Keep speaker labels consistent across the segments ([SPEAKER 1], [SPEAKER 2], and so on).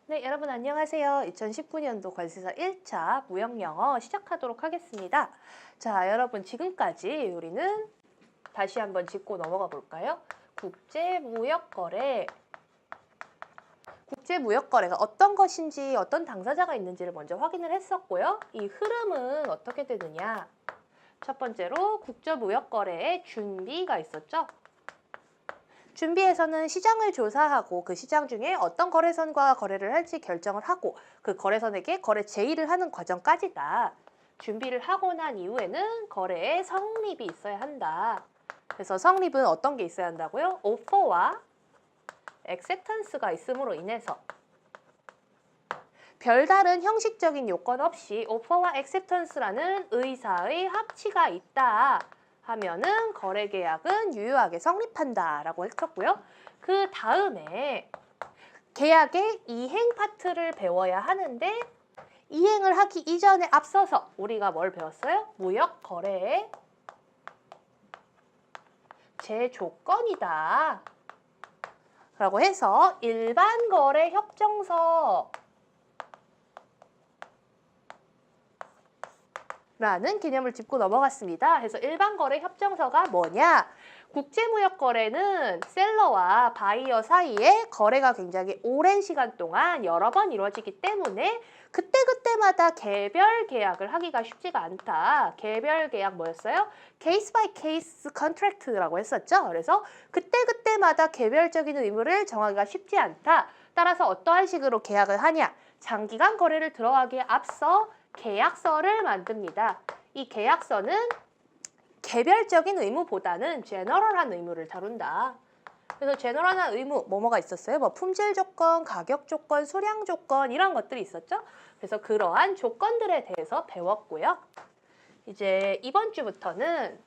[SPEAKER 1] 네, 여러분 안녕하세요. 2019년도 관세사 1차 무역영어 시작하도록 하겠습니다. 자, 여러분 지금까지 우리는 다시 한번 짚고 넘어가 볼까요? 국제무역거래. 국제무역거래가 어떤 것인지 어떤 당사자가 있는지를 먼저 확인을 했었고요. 이 흐름은 어떻게 되느냐? 첫 번째로 국제무역거래의 준비가 있었죠. 준비에서는 시장을 조사하고 그 시장 중에 어떤 거래선과 거래를 할지 결정을 하고 그 거래선에게 거래 제의를 하는 과정까지다. 준비를 하고 난 이후에는 거래의 성립이 있어야 한다. 그래서 성립은 어떤 게 있어야 한다고요? 오퍼와 액셉턴스가 있음으로 인해서 별다른 형식적인 요건 없이 오퍼와 액셉턴스라는 의사의 합치가 있다 하면은 거래 계약은 유효하게 성립한다라고 했었고요. 그 다음에 계약의 이행 파트를 배워야 하는데 이행을 하기 이전에 앞서서 우리가 뭘 배웠어요? 무역 거래의 제조건이다 라고 해서 일반 거래 협정서 라는 개념을 짚고 넘어갔습니다. 그래서 일반 거래 협정서가 뭐냐? 국제무역 거래는 셀러와 바이어 사이에 거래가 굉장히 오랜 시간 동안 여러 번 이루어지기 때문에 그때그때마다 개별 계약을 하기가 쉽지가 않다. 개별 계약 뭐였어요? 케이스 바이 케이스 컨트랙트라고 했었죠. 그래서 그때그때마다 개별적인 의무를 정하기가 쉽지 않다. 따라서 어떠한 식으로 계약을 하냐? 장기간 거래를 들어가기에 앞서 계약서를 만듭니다. 이 계약서는 개별적인 의무보다는 제너럴한 의무를 다룬다. 그래서 제너럴한 의무, 뭐가 있었어요? 뭐 품질 조건, 가격 조건, 수량 조건 이런 것들이 있었죠. 그래서 그러한 조건들에 대해서 배웠고요. 이제 이번 주부터는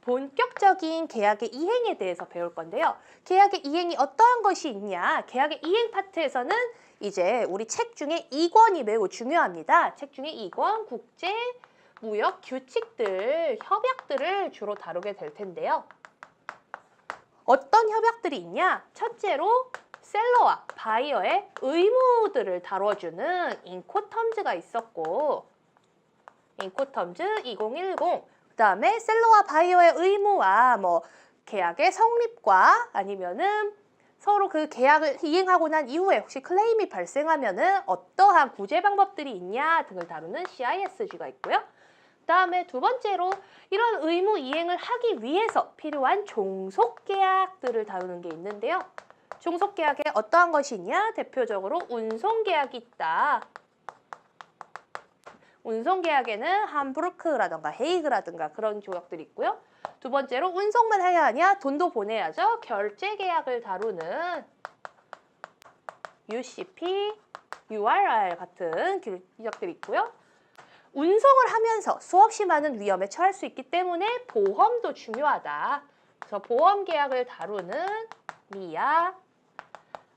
[SPEAKER 1] 본격적인 계약의 이행에 대해서 배울 건데요. 계약의 이행이 어떠한 것이 있냐? 계약의 이행 파트에서는 이제 우리 책 중에 2권이 매우 중요합니다. 책 중에 2권 국제 무역 규칙들, 협약들을 주로 다루게 될 텐데요. 어떤 협약들이 있냐? 첫째로 셀러와 바이어의 의무들을 다뤄주는 인코텀즈가 있었고 인코텀즈 2010 그다음에 셀러와 바이어의 의무와 뭐 계약의 성립과 아니면은 서로 그 계약을 이행하고 난 이후에 혹시 클레임이 발생하면은 어떠한 구제 방법들이 있냐 등을 다루는 CISG가 있고요. 그다음에 두 번째로 이런 의무 이행을 하기 위해서 필요한 종속 계약들을 다루는 게 있는데요. 종속 계약에 어떠한 것이 있냐? 대표적으로 운송 계약이 있다. 운송 계약에는 함부르크라든가 헤이그라든가 그런 조약들이 있고요. 두 번째로 운송만 해야 하냐? 돈도 보내야죠. 결제 계약을 다루는 UCP, URR 같은 규약들이 있고요. 운송을 하면서 수없이 많은 위험에 처할 수 있기 때문에 보험도 중요하다. 그래서 보험 계약을 다루는 미아,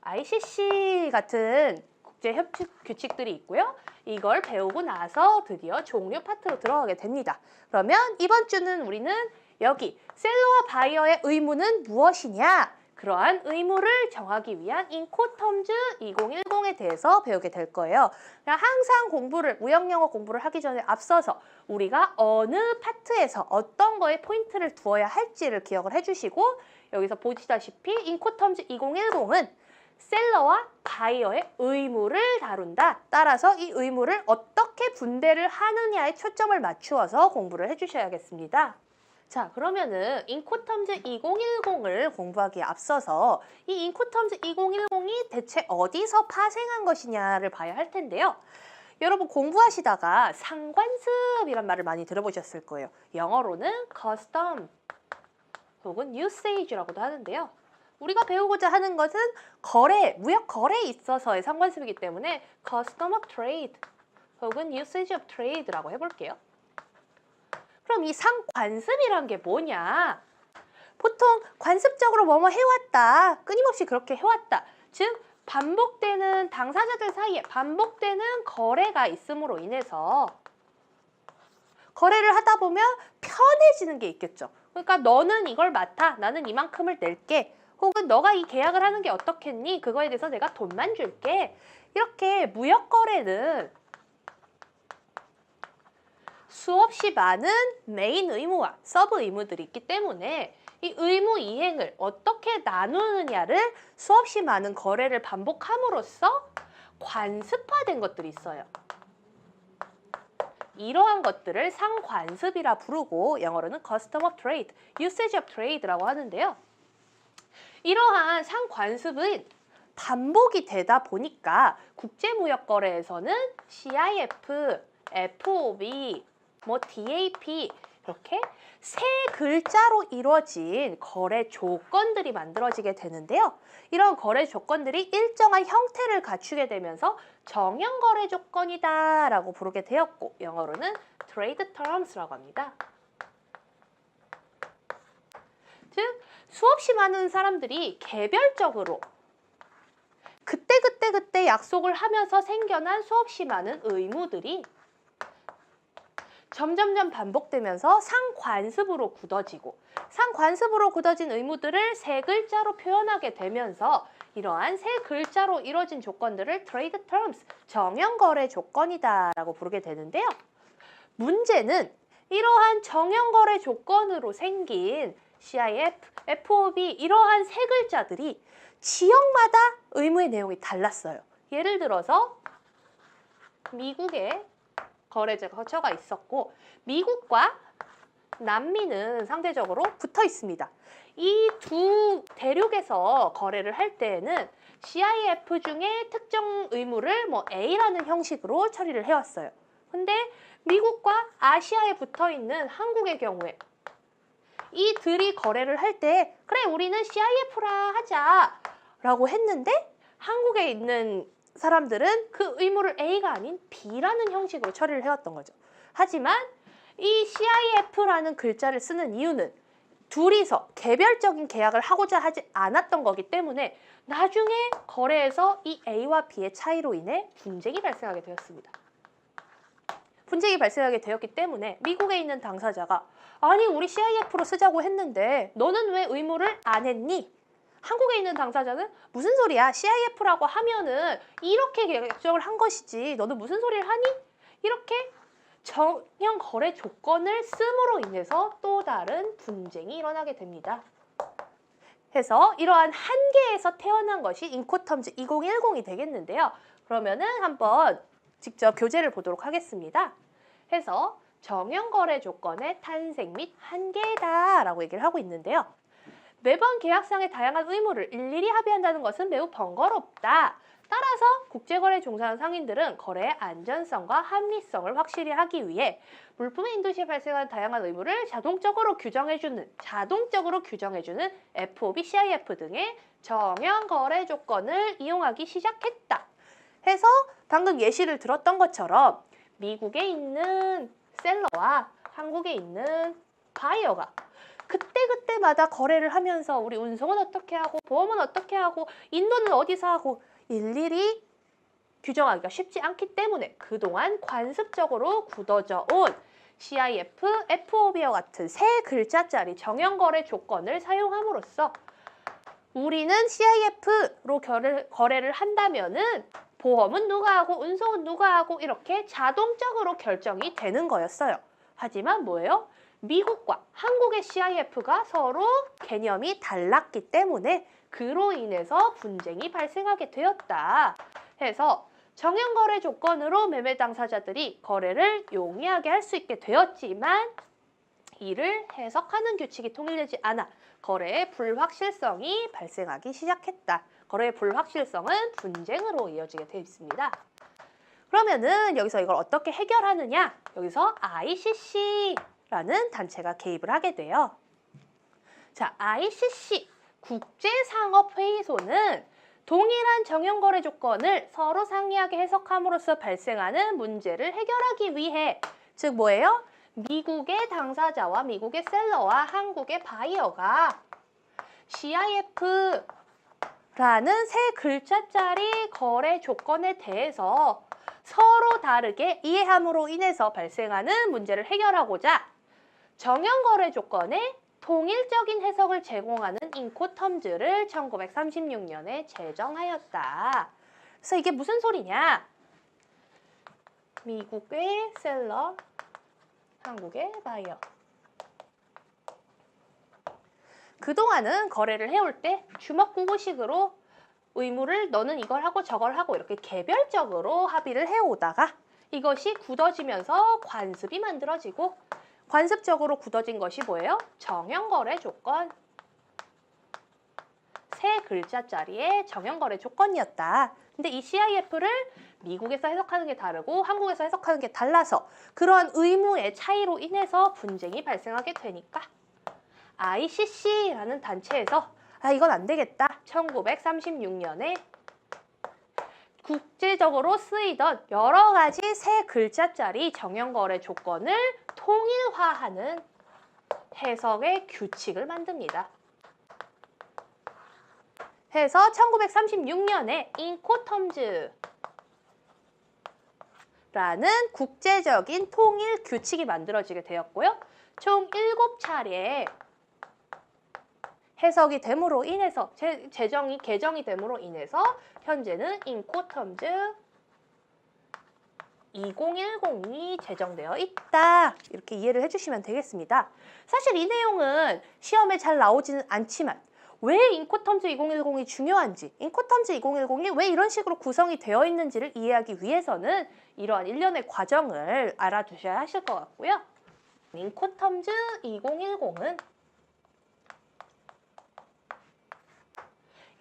[SPEAKER 1] ICC 같은 국제협직 규칙들이 있고요. 이걸 배우고 나서 드디어 종료 파트로 들어가게 됩니다. 그러면 이번 주는 우리는 여기 셀러와 바이어의 의무는 무엇이냐? 그러한 의무를 정하기 위한 인코텀즈 2010에 대해서 배우게 될 거예요. 항상 무역영어 공부를 하기 전에 앞서서 우리가 어느 파트에서 어떤 거에 포인트를 두어야 할지를 기억을 해주시고 여기서 보시다시피 인코텀즈 2010은 셀러와 바이어의 의무를 다룬다. 따라서 이 의무를 어떻게 분배를 하느냐에 초점을 맞추어서 공부를 해주셔야겠습니다. 자, 그러면은 인코텀즈 2010을 공부하기에 앞서서 이 인코텀즈 2010이 대체 어디서 파생한 것이냐를 봐야 할 텐데요. 여러분 공부하시다가 상관습이란 말을 많이 들어보셨을 거예요. 영어로는 custom 혹은 usage라고도 하는데요. 우리가 배우고자 하는 것은 무역 거래에 있어서의 상관습이기 때문에 custom of trade 혹은 usage of trade라고 해볼게요. 그럼 이 상관습이란 게 뭐냐? 보통 관습적으로 뭐뭐 해왔다. 끊임없이 그렇게 해왔다. 즉 반복되는 당사자들 사이에 반복되는 거래가 있음으로 인해서 거래를 하다 보면 편해지는 게 있겠죠. 그러니까 너는 이걸 맡아. 나는 이만큼을 낼게. 혹은 너가 이 계약을 하는 게 어떻겠니? 그거에 대해서 내가 돈만 줄게. 이렇게 무역 거래는 수없이 많은 메인 의무와 서브 의무들이 있기 때문에 이 의무 이행을 어떻게 나누느냐를 수없이 많은 거래를 반복함으로써 관습화된 것들이 있어요. 이러한 것들을 상관습이라 부르고 영어로는 custom of trade, usage of trade라고 하는데요. 이러한 상관습은 반복이 되다 보니까 국제무역거래에서는 CIF, FOB, DAP 이렇게 세 글자로 이루어진 거래 조건들이 만들어지게 되는데요. 이런 거래 조건들이 일정한 형태를 갖추게 되면서 정형 거래 조건이다 라고 부르게 되었고 영어로는 trade terms라고 합니다. 즉 수없이 많은 사람들이 개별적으로 그때 약속을 하면서 생겨난 수없이 많은 의무들이 점점점 반복되면서 상관습으로 굳어지고 상관습으로 굳어진 의무들을 세 글자로 표현하게 되면서 이러한 세 글자로 이루어진 조건들을 trade terms, 정형 거래 조건이다 라고 부르게 되는데요. 문제는 이러한 정형 거래 조건으로 생긴 CIF, FOB 이러한 세 글자들이 지역마다 의무의 내용이 달랐어요. 예를 들어서 미국에 거래제 거처가 있었고 미국과 남미는 상대적으로 붙어 있습니다. 이 두 대륙에서 거래를 할 때에는 CIF 중에 특정 의무를 A라는 형식으로 처리를 해왔어요. 근데 미국과 아시아에 붙어 있는 한국의 경우에 이들이 거래를 할 때 그래 우리는 CIF라 하자 라고 했는데 한국에 있는 사람들은 그 의무를 A가 아닌 B라는 형식으로 처리를 해왔던 거죠. 하지만 이 CIF라는 글자를 쓰는 이유는 둘이서 개별적인 계약을 하고자 하지 않았던 거기 때문에 나중에 거래에서 이 A와 B의 차이로 인해 분쟁이 발생하게 되었습니다. 분쟁이 발생하게 되었기 때문에 미국에 있는 당사자가 아니 우리 CIF로 쓰자고 했는데 너는 왜 의무를 안 했니? 한국에 있는 당사자는 무슨 소리야? CIF라고 하면은 이렇게 결정을 한 것이지. 너는 무슨 소리를 하니? 이렇게 정형 거래 조건을 씀으로 인해서 또 다른 분쟁이 일어나게 됩니다. 해서 이러한 한계에서 태어난 것이 인코텀즈 2010이 되겠는데요. 그러면은 한번 직접 교재를 보도록 하겠습니다. 해서 정형 거래 조건의 탄생 및 한계다라고 얘기를 하고 있는데요. 매번 계약상의 다양한 의무를 일일이 합의한다는 것은 매우 번거롭다. 따라서 국제거래에 종사하는 상인들은 거래의 안전성과 합리성을 확실히 하기 위해 물품의 인도 시에 발생하는 다양한 의무를 자동적으로 규정해주는 FOB, CIF 등의 정형 거래 조건을 이용하기 시작했다. 해서 방금 예시를 들었던 것처럼 미국에 있는 셀러와 한국에 있는 바이어가 그때마다 거래를 하면서 우리 운송은 어떻게 하고 보험은 어떻게 하고 인도는 어디서 하고 일일이 규정하기가 쉽지 않기 때문에 그동안 관습적으로 굳어져 온 CIF, FOB와 같은 세 글자짜리 정형 거래 조건을 사용함으로써 우리는 CIF로 거래를 한다면은 보험은 누가 하고 운송은 누가 하고 이렇게 자동적으로 결정이 되는 거였어요. 하지만 뭐예요? 미국과 한국의 CIF가 서로 개념이 달랐기 때문에 그로 인해서 분쟁이 발생하게 되었다. 해서 정형거래 조건으로 매매 당사자들이 거래를 용이하게 할 수 있게 되었지만 이를 해석하는 규칙이 통일되지 않아 거래의 불확실성이 발생하기 시작했다. 거래의 불확실성은 분쟁으로 이어지게 되어 있습니다. 그러면은 여기서 이걸 어떻게 해결하느냐? 여기서 ICC라는 단체가 개입을 하게 돼요. 자, ICC 국제상업회의소는 동일한 정형거래 조건을 서로 상이하게 해석함으로써 발생하는 문제를 해결하기 위해 즉 뭐예요? 미국의 당사자와 미국의 셀러와 한국의 바이어가 CIF라는 세 글자짜리 거래 조건에 대해서 서로 다르게 이해함으로 인해서 발생하는 문제를 해결하고자 정형거래 조건에 통일적인 해석을 제공하는 인코텀즈를 1936년에 제정하였다. 그래서 이게 무슨 소리냐? 미국의 셀러, 한국의 바이어. 그동안은 거래를 해올 때 주먹구구식으로 의무를 너는 이걸 하고 저걸 하고 이렇게 개별적으로 합의를 해오다가 이것이 굳어지면서 관습이 만들어지고 관습적으로 굳어진 것이 뭐예요? 정형거래 조건. 세 글자짜리의 정형거래 조건이었다. 근데 이 CIF를 미국에서 해석하는 게 다르고 한국에서 해석하는 게 달라서 그러한 의무의 차이로 인해서 분쟁이 발생하게 되니까 ICC라는 단체에서 이건 안 되겠다. 1936년에 국제적으로 쓰이던 여러 가지 세 글자짜리 정형거래 조건을 통일화하는 해석의 규칙을 만듭니다. 해서 1936년에 인코텀즈라는 국제적인 통일 규칙이 만들어지게 되었고요. 총 7차례 해석이 됨으로 인해서 개정이 됨으로 인해서 현재는 인코텀즈 2010이 제정되어 있다. 이렇게 이해를 해주시면 되겠습니다. 사실 이 내용은 시험에 잘 나오지는 않지만 왜 인코텀즈 2010이 중요한지, 인코텀즈 2010이 왜 이런 식으로 구성이 되어 있는지를 이해하기 위해서는 이러한 일련의 과정을 알아두셔야 하실 것 같고요. 인코텀즈 2010은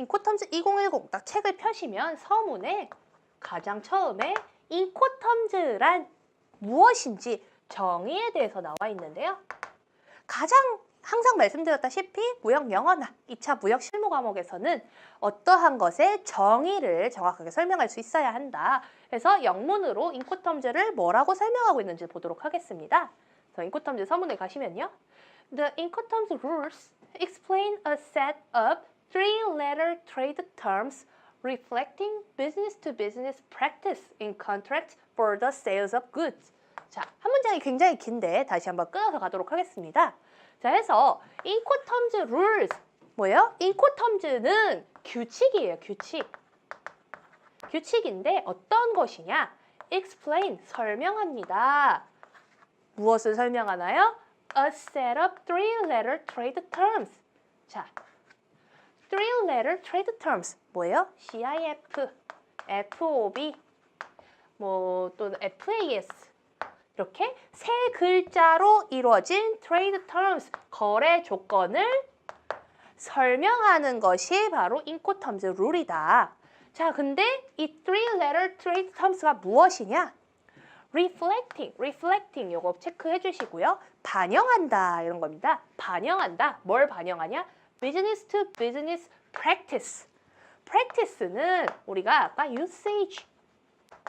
[SPEAKER 1] 인코텀즈 2010 딱 책을 펴시면 서문에 가장 처음에 인코텀즈란 무엇인지 정의에 대해서 나와 있는데요. 가장 항상 말씀드렸다시피 무역 영어나 2차 무역 실무 과목에서는 어떠한 것의 정의를 정확하게 설명할 수 있어야 한다. 그래서 영문으로 인코텀즈를 뭐라고 설명하고 있는지 보도록 하겠습니다. 그래서 인코텀즈 서문에 가시면요. The Incoterms rules explain a set of three-letter trade terms reflecting business-to-business practice in contracts for the sales of goods. 자, 한 문장이 굉장히 긴데 다시 한번 끊어서 가도록 하겠습니다. 자, 해서 인코텀즈 rules 뭐예요? 인코텀즈는 규칙이에요, 규칙. 규칙인데 어떤 것이냐? explain, 설명합니다. 무엇을 설명하나요? A set of three-letter trade terms. 자, three-letter trade terms 뭐예요? CIF, FOB, 또는 FAS 이렇게 세 글자로 이루어진 trade terms, 거래 조건을 설명하는 것이 바로 인코텀즈 룰이다. 자, 근데 이 three-letter trade terms가 무엇이냐? reflecting 요거 체크해 주시고요. 반영한다 이런 겁니다. 반영한다. 뭘 반영하냐? business to business practice. practice는 우리가 아까 usage,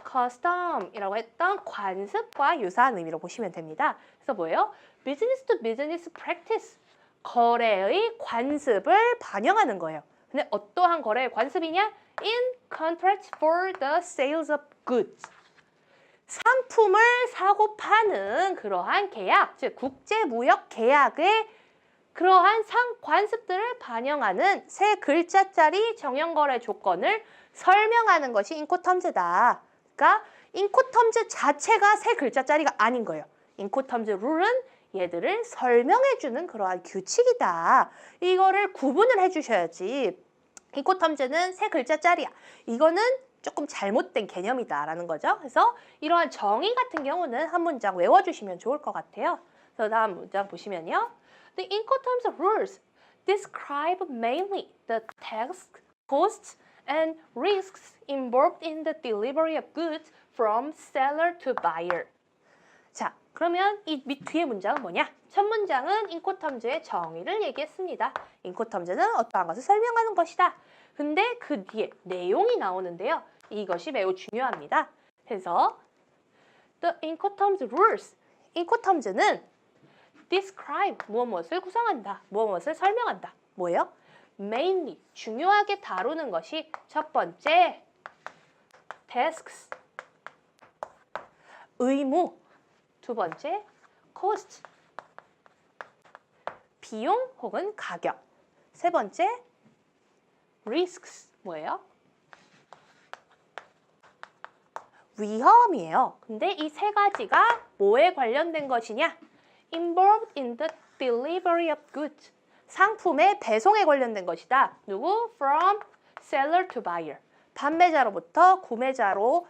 [SPEAKER 1] custom이라고 했던 관습과 유사한 의미로 보시면 됩니다. 그래서 뭐예요? business to business practice. 거래의 관습을 반영하는 거예요. 근데 어떠한 거래의 관습이냐? in contracts for the sales of goods. 상품을 사고 파는 그러한 계약, 즉 국제무역 계약의 그러한 관습들을 반영하는 세 글자짜리 정형거래 조건을 설명하는 것이 인코텀즈다. 그러니까 인코텀즈 자체가 세 글자짜리가 아닌 거예요. 인코텀즈 룰은 얘들을 설명해주는 그러한 규칙이다. 이거를 구분을 해주셔야지. 인코텀즈는 세 글자짜리야. 이거는 조금 잘못된 개념이다라는 거죠. 그래서 이러한 정의 같은 경우는 한 문장 외워주시면 좋을 것 같아요. 그래서 다음 문장 보시면요. The Incoterms rules describe mainly the tasks, costs, and risks involved in the delivery of goods from seller to buyer. 자, 그러면 이 뒤에 문장은 뭐냐? 첫 문장은 인코텀즈의 정의를 얘기했습니다. 인코텀즈는 어떠한 것을 설명하는 것이다. 근데 그 뒤에 내용이 나오는데요. 이것이 매우 중요합니다. 그래서 The Incoterms rules. 인코텀즈는 describe, 무엇을 구성한다. 무엇을 설명한다. 뭐예요? mainly, 중요하게 다루는 것이 첫 번째 tasks, 의무. 두 번째 cost, 비용 혹은 가격. 세 번째, risks. 뭐예요? 위험이에요. 근데 이 세 가지가 뭐에 관련된 것이냐? Involved in the delivery of goods. 상품의 배송에 관련된 것이다. 누구? From seller to buyer. 판매자로부터 구매자로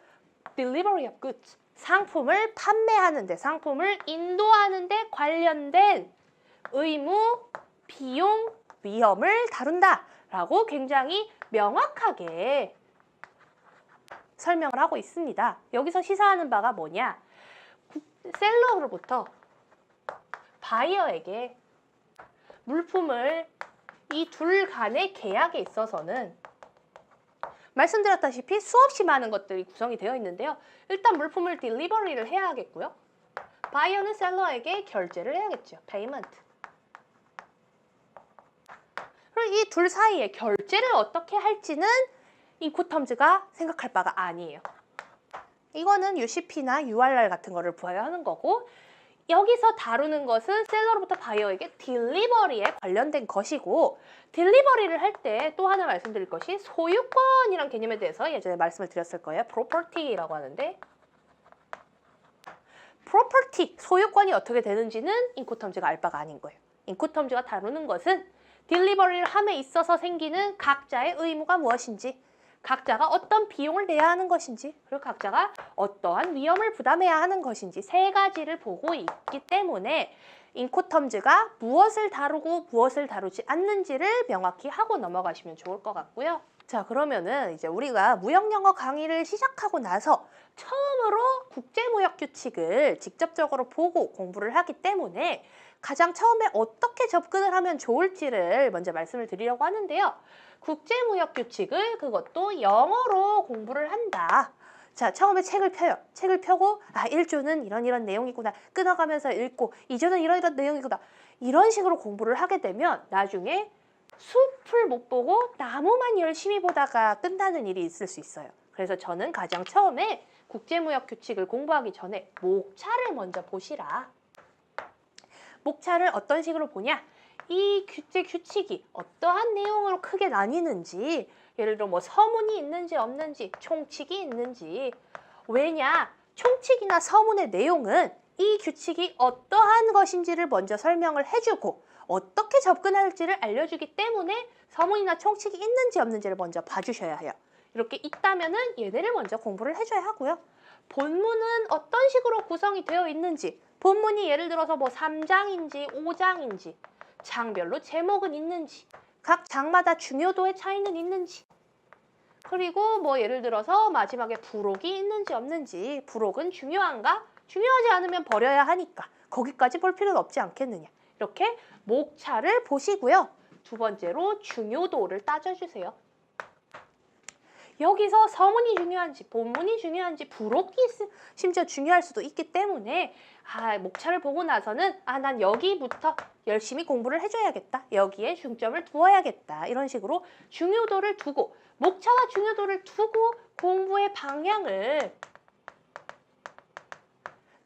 [SPEAKER 1] delivery of goods. 상품을 판매하는데, 상품을 인도하는데 관련된 의무, 비용, 위험을 다룬다. 라고 굉장히 명확하게 설명을 하고 있습니다. 여기서 시사하는 바가 뭐냐? 셀러로부터 바이어에게 물품을 이 둘 간의 계약에 있어서는 말씀드렸다시피 수없이 많은 것들이 구성이 되어 있는데요. 일단 물품을 딜리버리를 해야 하겠고요. 바이어는 셀러에게 결제를 해야겠죠. 페이먼트. 그리고 이 둘 사이에 결제를 어떻게 할지는 인코텀즈가 생각할 바가 아니에요. 이거는 UCP나 URR 같은 거를 부여하는 거고, 여기서 다루는 것은 셀러로부터 바이어에게 딜리버리에 관련된 것이고, 딜리버리를 할 때 또 하나 말씀드릴 것이 소유권이란 개념에 대해서 예전에 말씀을 드렸을 거예요. property라고 하는데, property, 소유권이 어떻게 되는지는 인코텀즈가 알 바가 아닌 거예요. 인코텀즈가 다루는 것은 딜리버리를 함에 있어서 생기는 각자의 의무가 무엇인지, 각자가 어떤 비용을 내야 하는 것인지, 그리고 각자가 어떠한 위험을 부담해야 하는 것인지 세 가지를 보고 있기 때문에 인코텀즈가 무엇을 다루고 무엇을 다루지 않는지를 명확히 하고 넘어가시면 좋을 것 같고요. 자, 그러면은 이제 우리가 무역영어 강의를 시작하고 나서 처음으로 국제무역규칙을 직접적으로 보고 공부를 하기 때문에 가장 처음에 어떻게 접근을 하면 좋을지를 먼저 말씀을 드리려고 하는데요. 국제무역규칙을 그것도 영어로 공부를 한다. 자, 처음에 책을 펴요. 책을 펴고 1조는 이런 내용이구나. 끊어가면서 읽고 2조는 이런 내용이구나. 이런 식으로 공부를 하게 되면 나중에 숲을 못 보고 나무만 열심히 보다가 끝나는 일이 있을 수 있어요. 그래서 저는 가장 처음에 국제무역규칙을 공부하기 전에 목차를 먼저 보시라. 목차를 어떤 식으로 보냐? 이 규칙이 어떠한 내용으로 크게 나뉘는지, 예를 들어 뭐 서문이 있는지 없는지, 총칙이 있는지. 왜냐? 총칙이나 서문의 내용은 이 규칙이 어떠한 것인지를 먼저 설명을 해주고 어떻게 접근할지를 알려주기 때문에 서문이나 총칙이 있는지 없는지를 먼저 봐주셔야 해요. 이렇게 있다면은 얘네를 먼저 공부를 해줘야 하고요. 본문은 어떤 식으로 구성이 되어 있는지, 본문이 예를 들어서 뭐 3장인지 5장인지, 장별로 제목은 있는지, 각 장마다 중요도의 차이는 있는지, 그리고 뭐 예를 들어서 마지막에 부록이 있는지 없는지, 부록은 중요한가? 중요하지 않으면 버려야 하니까 거기까지 볼 필요는 없지 않겠느냐. 이렇게 목차를 보시고요. 두 번째로 중요도를 따져주세요. 여기서 서문이 중요한지 본문이 중요한지 부록이 심지어 중요할 수도 있기 때문에 목차를 보고 나서는 난 여기부터 열심히 공부를 해줘야겠다. 여기에 중점을 두어야겠다. 이런 식으로 중요도를 두고 목차와 중요도를 두고 공부의 방향을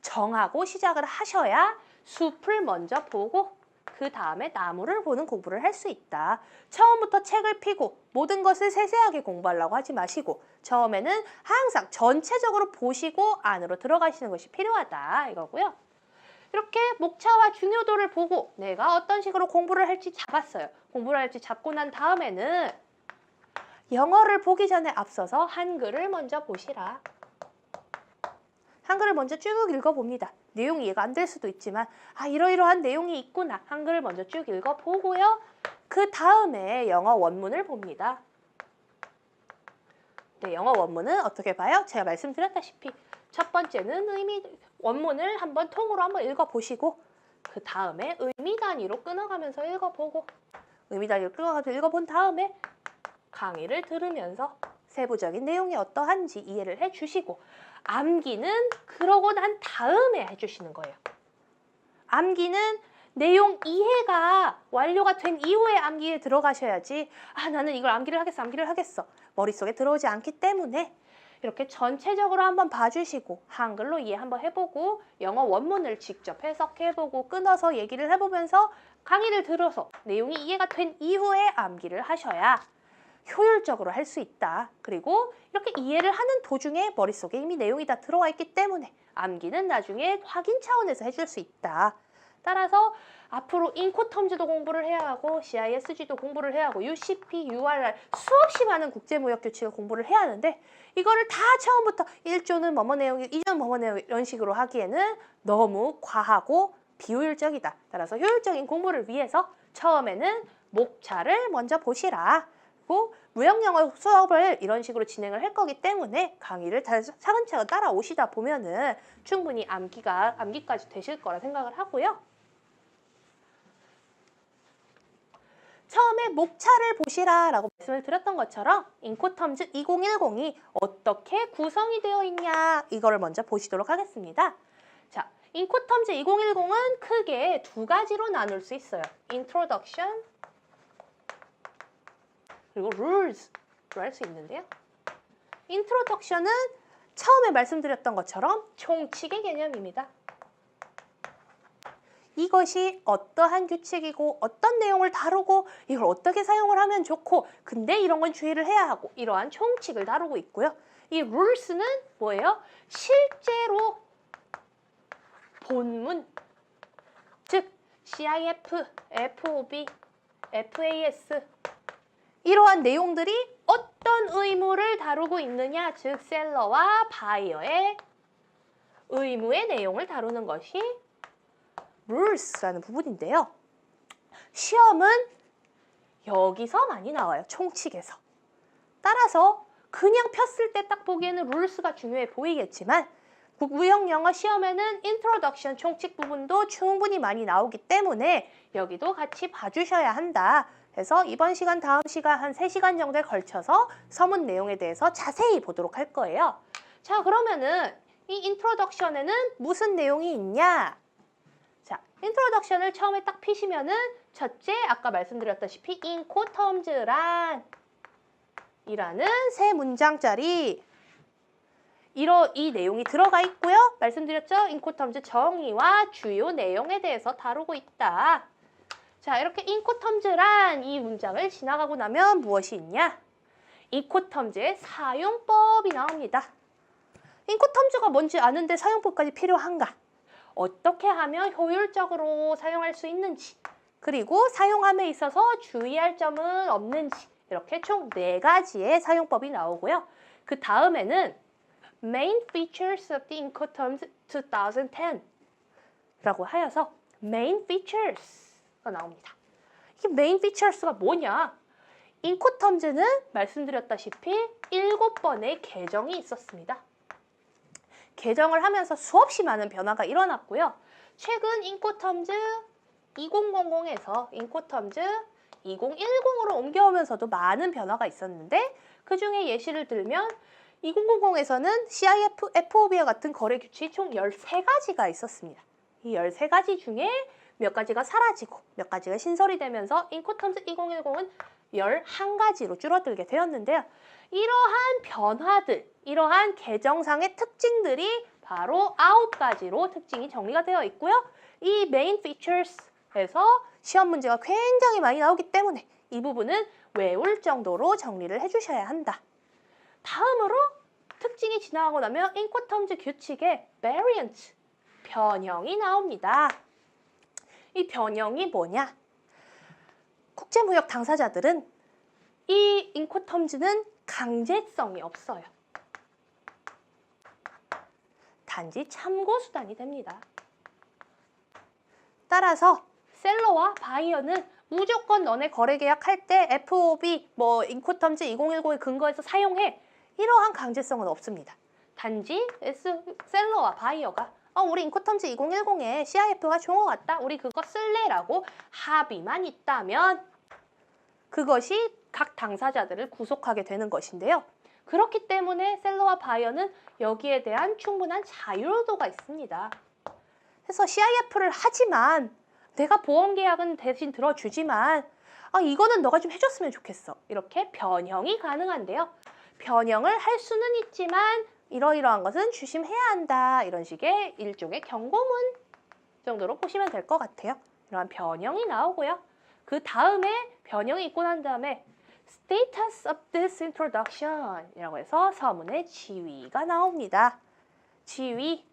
[SPEAKER 1] 정하고 시작을 하셔야 숲을 먼저 보고 그 다음에 나무를 보는 공부를 할 수 있다. 처음부터 책을 펴고 모든 것을 세세하게 공부하려고 하지 마시고 처음에는 항상 전체적으로 보시고 안으로 들어가시는 것이 필요하다 이거고요. 이렇게 목차와 중요도를 보고 내가 어떤 식으로 공부를 할지 잡았어요. 공부를 할지 잡고 난 다음에는 영어를 보기 전에 앞서서 한글을 먼저 보시라. 한글을 먼저 쭉 읽어봅니다. 내용이 이해가 안 될 수도 있지만 이러이러한 내용이 있구나. 한글을 먼저 쭉 읽어보고요. 그 다음에 영어 원문을 봅니다. 네, 영어 원문은 어떻게 봐요? 제가 말씀드렸다시피 첫 번째는 원문을 한번 통으로 한번 읽어보시고 그 다음에 의미 단위로 끊어가면서 읽어보고 의미 단위로 끊어가면서 읽어본 다음에 강의를 들으면서 세부적인 내용이 어떠한지 이해를 해주시고 암기는 그러고 난 다음에 해주시는 거예요. 암기는 내용 이해가 완료가 된 이후에 암기에 들어가셔야지 나는 이걸 암기를 하겠어 머릿속에 들어오지 않기 때문에 이렇게 전체적으로 한번 봐주시고 한글로 이해 한번 해보고 영어 원문을 직접 해석해보고 끊어서 얘기를 해보면서 강의를 들어서 내용이 이해가 된 이후에 암기를 하셔야 효율적으로 할 수 있다. 그리고 이렇게 이해를 하는 도중에 머릿속에 이미 내용이 다 들어와 있기 때문에 암기는 나중에 확인 차원에서 해줄 수 있다. 따라서 앞으로 인코텀즈도 공부를 해야 하고 CISG도 공부를 해야 하고 UCP, URR 수없이 많은 국제무역규칙을 공부를 해야 하는데 이거를 다 처음부터 1조는 뭐뭐 내용이 2조는 뭐뭐 내용 이런 식으로 하기에는 너무 과하고 비효율적이다. 따라서 효율적인 공부를 위해서 처음에는 목차를 먼저 보시라. 무역영어 수업을 이런 식으로 진행을 할 거기 때문에 강의를 차근차근 따라오시다 보면은 충분히 암기까지 되실 거라 생각을 하고요. 처음에 목차를 보시라 라고 말씀을 드렸던 것처럼 인코텀즈 2010이 어떻게 구성이 되어 있냐 이거를 먼저 보시도록 하겠습니다. 자, 인코텀즈 2010은 크게 두 가지로 나눌 수 있어요. Introduction 그리고 Rules로 할 수 있는데요. Introduction은 처음에 말씀드렸던 것처럼 총칙의 개념입니다. 이것이 어떠한 규칙이고 어떤 내용을 다루고 이걸 어떻게 사용을 하면 좋고 근데 이런 건 주의를 해야 하고 이러한 총칙을 다루고 있고요. 이 rules는 뭐예요? 실제로 본문, 즉 CIF, FOB, FAS 이러한 내용들이 어떤 의무를 다루고 있느냐, 즉 셀러와 바이어의 의무의 내용을 다루는 것이 rules라는 부분인데요. 시험은 여기서 많이 나와요. 총칙에서. 따라서 그냥 폈을 때 딱 보기에는 rules가 중요해 보이겠지만 무역영어 시험에는 introduction 총칙 부분도 충분히 많이 나오기 때문에 여기도 같이 봐주셔야 한다. 그래서 이번 시간, 다음 시간 한 3시간 정도에 걸쳐서 서문 내용에 대해서 자세히 보도록 할 거예요. 자, 그러면은 이 introduction에는 무슨 내용이 있냐? 자, introduction을 처음에 딱 피시면은 첫째, 아까 말씀드렸다시피 incoterms란 이라는 세 문장짜리 이 내용이 들어가 있고요. 말씀드렸죠? incoterms 정의와 주요 내용에 대해서 다루고 있다. 자, 이렇게 incoterms란 이 문장을 지나가고 나면 무엇이 있냐? incoterms의 사용법이 나옵니다. incoterms가 뭔지 아는데 사용법까지 필요한가? 어떻게 하면 효율적으로 사용할 수 있는지, 그리고 사용함에 있어서 주의할 점은 없는지 이렇게 총 4가지의 사용법이 나오고요. 그 다음에는 Main Features of the Incoterms 2010 라고 하여서 Main Features가 나옵니다. 이게 Main Features가 뭐냐? 인코텀즈는 말씀드렸다시피 7번의 개정이 있었습니다. 개정을 하면서 수없이 많은 변화가 일어났고요. 최근 인코텀즈 2000에서 인코텀즈 2010으로 옮겨오면서도 많은 변화가 있었는데 그 중에 예시를 들면 2000에서는 CIF, FOB와 같은 거래 규칙이 총 13가지가 있었습니다. 이 13가지 중에 몇 가지가 사라지고 몇 가지가 신설이 되면서 인코텀즈 2010은 11가지로 줄어들게 되었는데요. 이러한 변화들, 이러한 개정상의 특징들이 바로 9가지로 특징이 정리가 되어 있고요. 이 메인 피처스에서 시험 문제가 굉장히 많이 나오기 때문에 이 부분은 외울 정도로 정리를 해주셔야 한다. 다음으로 특징이 지나가고 나면 인코텀즈 규칙의 variant, 변형이 나옵니다. 이 변형이 뭐냐? 국제무역 당사자들은 이 인코텀즈는 강제성이 없어요. 단지 참고수단이 됩니다. 따라서 셀러와 바이어는 무조건 너네 거래계약 할 때 FOB, 인코텀즈 2010에 근거해서 사용해. 이러한 강제성은 없습니다. 단지 셀러와 바이어가 우리 인코텀즈 2010에 CIF가 좋은 것 같다. 우리 그거 쓸래라고 합의만 있다면 그것이 각 당사자들을 구속하게 되는 것인데요. 그렇기 때문에 셀러와 바이어는 여기에 대한 충분한 자유도가 있습니다. 그래서 CIF를 하지만 내가 보험계약은 대신 들어주지만 이거는 너가 좀 해줬으면 좋겠어. 이렇게 변형이 가능한데요. 변형을 할 수는 있지만 이러이러한 것은 조심해야 한다. 이런 식의 일종의 경고문 정도로 보시면 될 것 같아요. 이러한 변형이 나오고요. 그 다음에 변형이 있고 난 다음에 Status of this introduction 이라고 해서 서문의 지위가 나옵니다. 지위.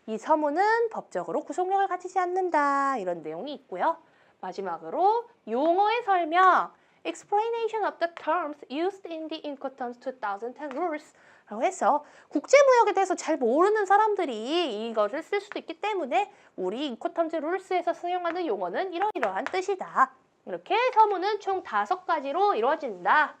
[SPEAKER 1] 이 서문은 법적으로 구속력을 가지지 않는다. 이런 내용이 있고요. 마지막으로 용어의 설명 Explanation of the terms used in the Incoterms 2010 rules 라고 해서 국제무역에 대해서 잘 모르는 사람들이 이것을 쓸 수도 있기 때문에 우리 인코텀즈 룰스에서 사용하는 용어는 이러이러한 뜻이다. 이렇게 서문은 총 5가지로 이루어진다.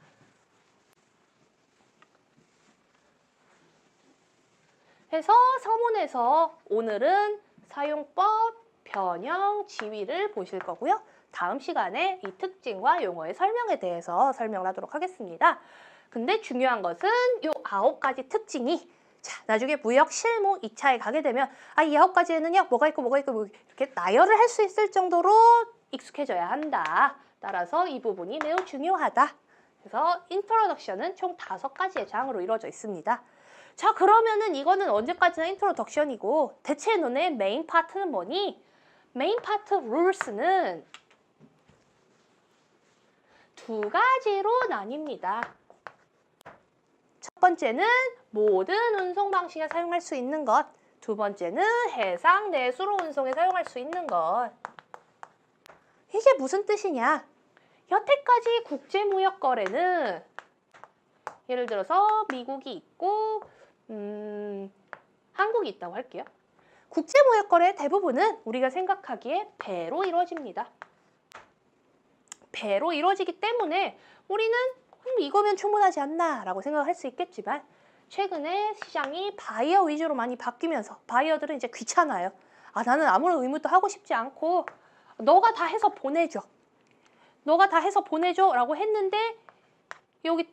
[SPEAKER 1] 해서 서문에서 오늘은 사용법, 변형, 지위를 보실 거고요. 다음 시간에 이 특징과 용어의 설명에 대해서 설명을 하도록 하겠습니다. 근데 중요한 것은 이 9가지 특징이 나중에 무역 실무 2차에 가게 되면 이 9가지에는요 뭐가 있고 이렇게 나열을 할 수 있을 정도로 익숙해져야 한다. 따라서 이 부분이 매우 중요하다. 그래서 인트로덕션은 총 5가지의 장으로 이루어져 있습니다. 자, 그러면은 이거는 언제까지나 인트로덕션이고 대체 너네 메인 파트는 뭐니? 메인 파트 룰스는 2가지로 나뉩니다. 첫 번째는 모든 운송 방식에 사용할 수 있는 것. 두 번째는 해상 내수로 운송에 사용할 수 있는 것. 이게 무슨 뜻이냐? 여태까지 국제무역 거래는 예를 들어서 미국이 있고 한국이 있다고 할게요. 국제무역 거래의 대부분은 우리가 생각하기에 배로 이루어집니다. 배로 이루어지기 때문에 우리는 이거면 충분하지 않나 라고 생각할 수 있겠지만 최근에 시장이 바이어 위주로 많이 바뀌면서 바이어들은 이제 귀찮아요. 나는 아무런 의무도 하고 싶지 않고 너가 다 해서 보내줘. 너가 다 해서 보내줘 라고 했는데 여기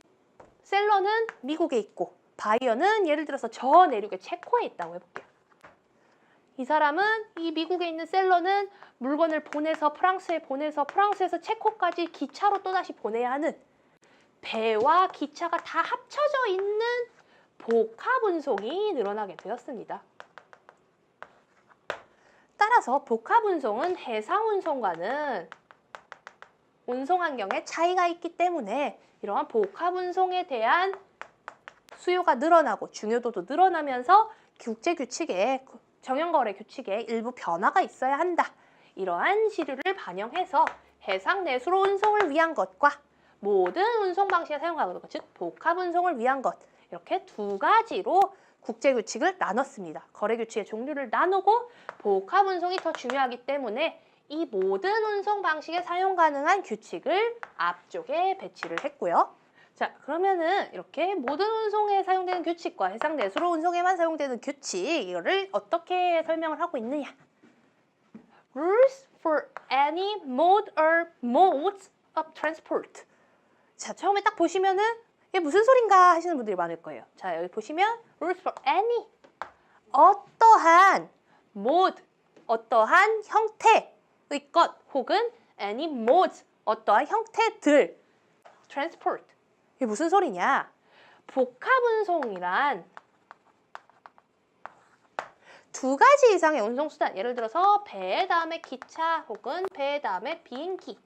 [SPEAKER 1] 셀러는 미국에 있고 바이어는 예를 들어서 저 내륙의 체코에 있다고 해볼게요. 이 사람은 이 미국에 있는 셀러는 물건을 보내서 프랑스에 보내서 프랑스에서 체코까지 기차로 또다시 보내야 하는 배와 기차가 다 합쳐져 있는 복합 운송이 늘어나게 되었습니다. 따라서 복합 운송은 해상 운송과는 운송 환경에 차이가 있기 때문에 이러한 복합 운송에 대한 수요가 늘어나고 중요도도 늘어나면서 국제 규칙에 정연거래 규칙에 일부 변화가 있어야 한다. 이러한 시류를 반영해서 해상 내수로 운송을 위한 것과 모든 운송 방식에 사용하는 것, 즉 복합 운송을 위한 것 이렇게 2가지로 국제 규칙을 나눴습니다. 거래 규칙의 종류를 나누고 복합 운송이 더 중요하기 때문에 이 모든 운송 방식에 사용 가능한 규칙을 앞쪽에 배치를 했고요. 자, 그러면은 이렇게 모든 운송에 사용되는 규칙과 해상 내수로 운송에만 사용되는 규칙 이거를 어떻게 설명을 하고 있느냐? Rules for any mode or modes of transport. 자, 처음에 딱 보시면은 이게 무슨 소린가 하시는 분들이 많을 거예요. 자, 여기 보시면 rules for any 어떠한 mode 어떠한 형태의 것 혹은 any modes 어떠한 형태들 transport 이게 무슨 소리냐? 복합 운송이란 2가지 이상의 운송수단 예를 들어서 배 다음에 기차 혹은 배 다음에 비행기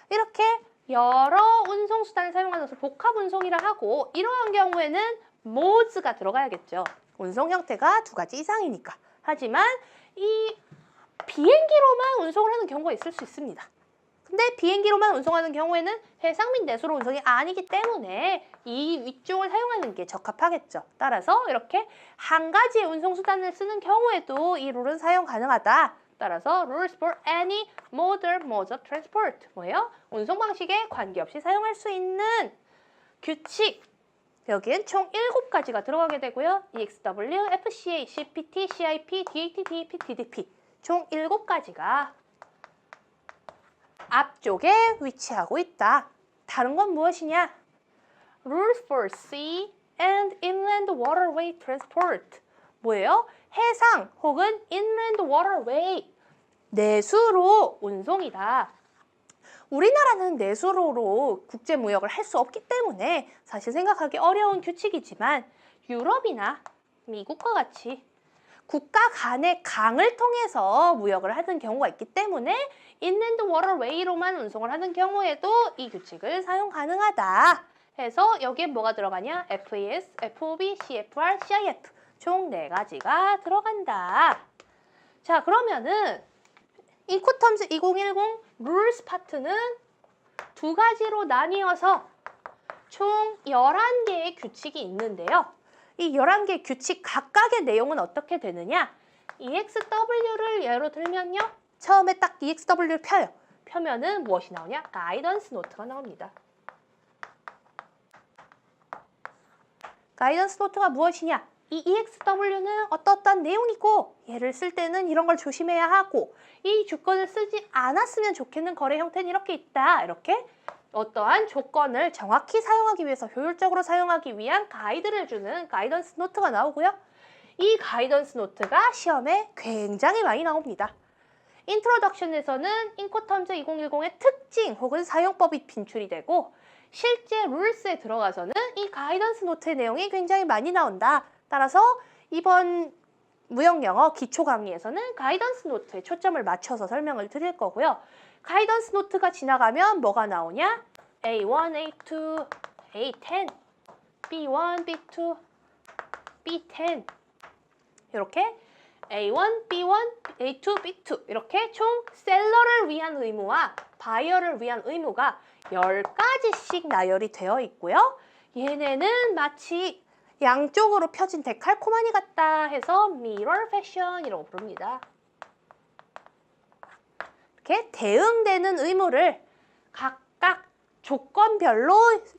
[SPEAKER 1] 이렇게 여러 운송수단을 사용하는 것을 복합 운송이라 하고 이러한 경우에는 mods가 들어가야겠죠. 운송 형태가 2가지 이상이니까. 하지만 이 비행기로만 운송을 하는 경우가 있을 수 있습니다. 근데 비행기로만 운송하는 경우에는 해상 및 내수로 운송이 아니기 때문에 이 위쪽을 사용하는 게 적합하겠죠. 따라서 이렇게 한 가지의 운송수단을 쓰는 경우에도 이 룰은 사용 가능하다. 따라서 rules for any mode or modes of transport 뭐예요? 운송 방식에 관계없이 사용할 수 있는 규칙 여기엔 총 7가지가 들어가게 되고요. EXW, FCA, CPT, CIP, DAT, DAP, DDP 총 7가지가 앞쪽에 위치하고 있다. 다른 건 무엇이냐? Rules for sea and inland waterway transport 뭐예요? 해상 혹은 inland waterway 내수로 운송이다. 우리나라는 내수로로 국제무역을 할 수 없기 때문에 사실 생각하기 어려운 규칙이지만 유럽이나 미국과 같이 국가 간의 강을 통해서 무역을 하는 경우가 있기 때문에 인랜드 워터웨이로만 운송을 하는 경우에도 이 규칙을 사용 가능하다. 해서 여기에 뭐가 들어가냐? FES, FOB, CFR, CIF 총 4가지가 들어간다. 자, 그러면은 인코텀즈 2010 룰스 파트는 2가지로 나뉘어서 총 11개의 규칙이 있는데요. 이 11개의 규칙 각각의 내용은 어떻게 되느냐? EXW를 예로 들면요. 처음에 딱 EXW를 펴요. 펴면은 무엇이 나오냐? 가이던스 노트가 나옵니다. 가이던스 노트가 무엇이냐? 이 EXW는 어떠한 내용이고 얘를 쓸 때는 이런 걸 조심해야 하고 이 조건을 쓰지 않았으면 좋겠는 거래 형태는 이렇게 있다. 이렇게 어떠한 조건을 정확히 사용하기 위해서 효율적으로 사용하기 위한 가이드를 주는 가이던스 노트가 나오고요. 이 가이던스 노트가 시험에 굉장히 많이 나옵니다. 인트로덕션에서는 인코텀즈 2010의 특징 혹은 사용법이 빈출이 되고 실제 룰스에 들어가서는 이 가이던스 노트의 내용이 굉장히 많이 나온다. 따라서 이번 무역영어 기초 강의에서는 가이던스 노트에 초점을 맞춰서 설명을 드릴 거고요. 가이던스 노트가 지나가면 뭐가 나오냐? A1, A2, A10, B1, B2, B10 이렇게 A1, B1, A2, B2 이렇게 총 셀러를 위한 의무와 바이어를 위한 의무가 10가지씩 나열이 되어 있고요. 얘네는 마치 양쪽으로 펴진 데칼코마니 같다 해서 미러 패션이라고 부릅니다. 이렇게 대응되는 의무를 각각 조건별로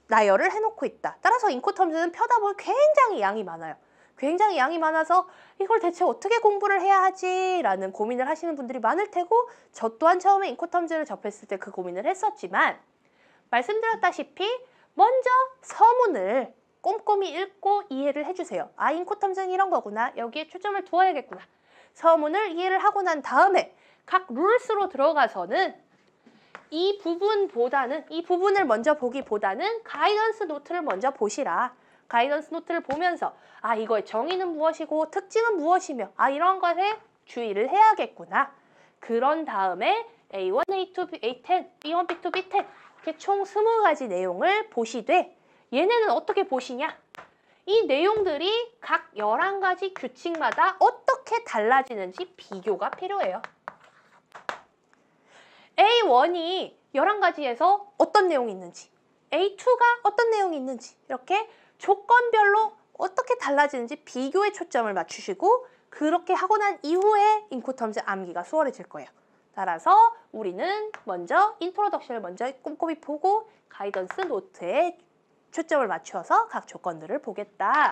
[SPEAKER 1] 나열을 해놓고 있다. 따라서 인코텀즈는 펴다 보면 굉장히 양이 많아요. 굉장히 양이 많아서 이걸 대체 어떻게 공부를 해야 하지? 라는 고민을 하시는 분들이 많을 테고 저 또한 처음에 인코텀즈를 접했을 때 그 고민을 했었지만 말씀드렸다시피 먼저 서문을 꼼꼼히 읽고 이해를 해주세요. 아, 인코텀즈는 이런 거구나. 여기에 초점을 두어야겠구나. 서문을 이해를 하고 난 다음에 각 룰스로 들어가서는 이 부분을 먼저 보기보다는 가이던스 노트를 먼저 보시라. 가이던스 노트를 보면서 아, 이거의 정의는 무엇이고 특징은 무엇이며 아, 이런 것에 주의를 해야겠구나. 그런 다음에 A1, A2, A10, B1, B2, B10 이렇게 총 20가지 내용을 보시되 얘네는 어떻게 보시냐? 이 내용들이 각 11가지 규칙마다 어떻게 달라지는지 비교가 필요해요. A1이 11가지에서 어떤 내용이 있는지, A2가 어떤 내용이 있는지 이렇게 조건별로 어떻게 달라지는지 비교에 초점을 맞추시고 그렇게 하고 난 이후에 인코텀즈 암기가 수월해질 거예요. 따라서 우리는 먼저 인트로덕션을 먼저 꼼꼼히 보고 가이던스 노트에 초점을 맞추어서 각 조건들을 보겠다.